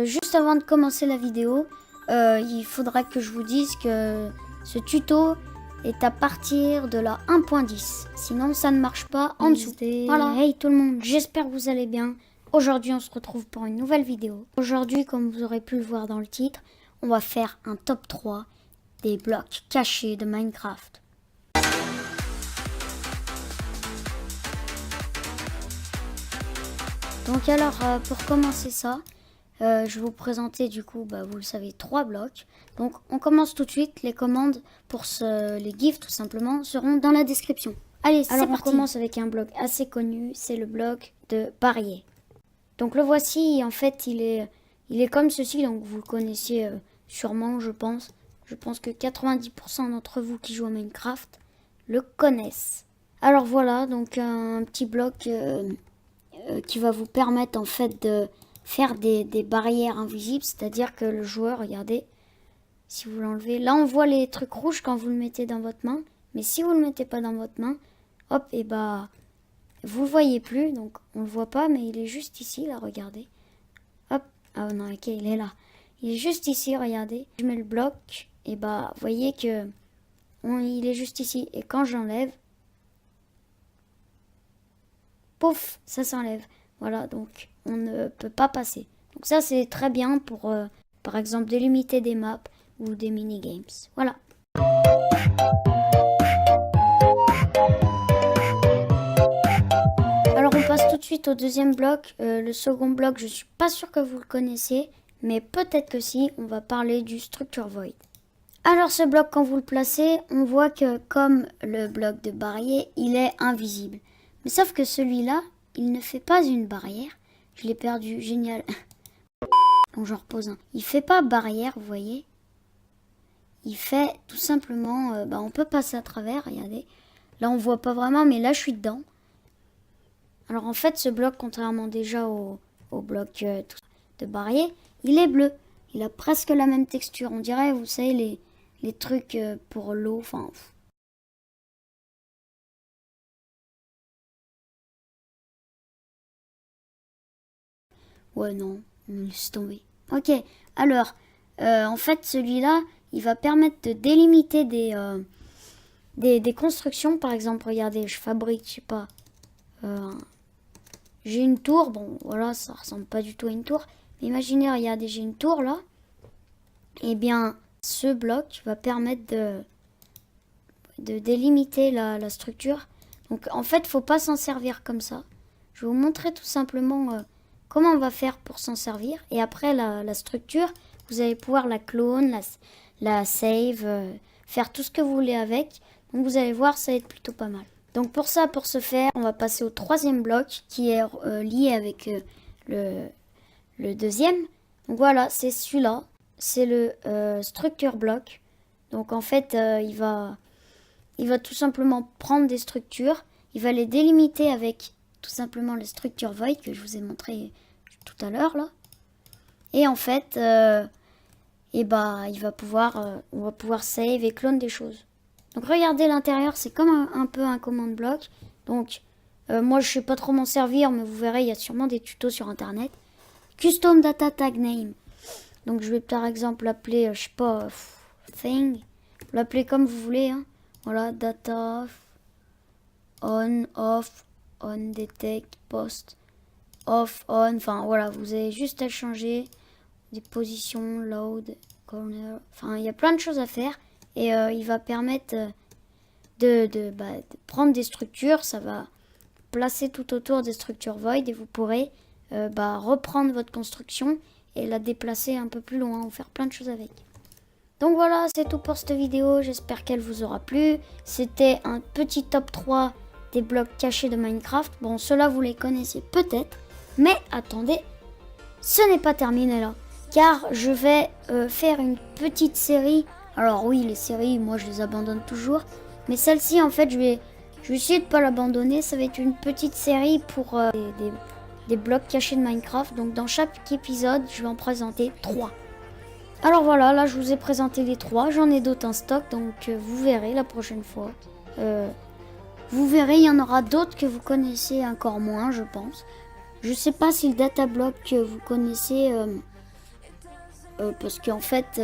juste avant de commencer la vidéo, il faudra que je vous dise que ce tuto est à partir de la 1.10. Sinon, ça ne marche pas en dessous. Voilà, hey tout le monde, j'espère que vous allez bien. Aujourd'hui, on se retrouve pour une nouvelle vidéo. Aujourd'hui, comme vous aurez pu le voir dans le titre, on va faire un top 3 des blocs cachés de Minecraft. Donc alors, pour commencer ça, je vais vous présenter du coup, vous le savez, 3 blocs. Donc on commence tout de suite. Les commandes pour les GIFs tout simplement seront dans la description. Allez, c'est parti. On commence avec un bloc assez connu, c'est le bloc de Barrier. Donc le voici, en fait il est comme ceci, donc vous le connaissiez sûrement je pense. Je pense que 90% d'entre vous qui jouent à Minecraft le connaissent. Alors voilà, donc un petit bloc qui va vous permettre en fait de faire des barrières invisibles, c'est-à-dire que le joueur, regardez, si vous l'enlevez, là on voit les trucs rouges quand vous le mettez dans votre main, mais si vous le mettez pas dans votre main, hop, et vous le voyez plus, donc on le voit pas, mais il est juste ici, là, regardez, hop, ah non, ok, il est là, il est juste ici, regardez, je mets le bloc, et vous voyez que il est juste ici, et quand j'enlève, pouf, ça s'enlève. Voilà, donc on ne peut pas passer. Donc ça, c'est très bien pour, par exemple, délimiter des maps ou des mini-games. Voilà. Alors, on passe tout de suite au deuxième bloc. Le second bloc, je suis pas sûre que vous le connaissiez, mais peut-être que si, on va parler du Structure Void. Alors, ce bloc, quand vous le placez, on voit que comme le bloc de barrière, il est invisible. Mais sauf que celui-là, il ne fait pas une barrière. Je l'ai perdu, génial. Donc j'en repose un. Il fait pas barrière, vous voyez. Il fait tout simplement, on peut passer à travers, regardez. Là on voit pas vraiment, mais là je suis dedans. Alors en fait ce bloc, contrairement déjà au bloc de barrière, il est bleu. Il a presque la même texture. On dirait, vous savez, les trucs pour l'eau, enfin... Ouais, non, laisse tomber. Ok, alors, en fait, celui-là, il va permettre de délimiter des constructions. Par exemple, regardez, je fabrique, je sais pas, j'ai une tour. Bon, voilà, ça ressemble pas du tout à une tour. Mais imaginez, regardez, j'ai une tour là. Eh bien, ce bloc va permettre de délimiter la structure. Donc, en fait, faut pas s'en servir comme ça. Je vais vous montrer tout simplement... comment on va faire pour s'en servir. Et après la structure, vous allez pouvoir la clone, la save, faire tout ce que vous voulez avec. Donc vous allez voir, ça va être plutôt pas mal. Donc pour ce faire, on va passer au troisième bloc qui est lié avec le deuxième. Donc voilà, c'est celui-là. C'est le structure block. Donc en fait, il va tout simplement prendre des structures. Il va les délimiter avec... tout simplement le structure void que je vous ai montré tout à l'heure là. Et en fait, on va pouvoir save et clone des choses. Donc regardez l'intérieur, c'est comme un peu un command block. Donc moi je sais pas trop m'en servir, mais vous verrez, il y a sûrement des tutos sur internet. Custom data tag name. Donc je vais par exemple l'appeler, je sais pas, thing. Vous l'appelez comme vous voulez, hein. Voilà, data on, off, on, detect, post, off, on, enfin voilà, vous avez juste à changer des positions, load, corner, enfin il y a plein de choses à faire et il va permettre de prendre des structures, ça va placer tout autour des structures void et vous pourrez reprendre votre construction et la déplacer un peu plus loin ou faire plein de choses avec. Donc voilà, c'est tout pour cette vidéo, j'espère qu'elle vous aura plu. C'était un petit top 3 des blocs cachés de Minecraft. Bon, ceux-là, vous les connaissez peut-être. Mais attendez, ce n'est pas terminé là. Car je vais faire une petite série. Alors oui, les séries, moi, je les abandonne toujours. Mais celle-ci, en fait, je vais essayer de ne pas l'abandonner. Ça va être une petite série pour des blocs cachés de Minecraft. Donc dans chaque épisode, je vais en présenter 3. Alors voilà, là, je vous ai présenté les 3. J'en ai d'autres en stock. Donc vous verrez la prochaine fois. Vous verrez, il y en aura d'autres que vous connaissez encore moins, je pense. Je sais pas si le datablock que vous connaissez, parce qu'en fait,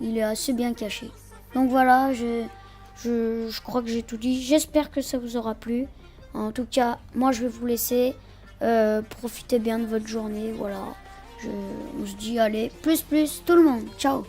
il est assez bien caché. Donc voilà, je crois que j'ai tout dit. J'espère que ça vous aura plu. En tout cas, moi je vais vous laisser. Profitez bien de votre journée. Voilà. On se dit allez, plus tout le monde. Ciao.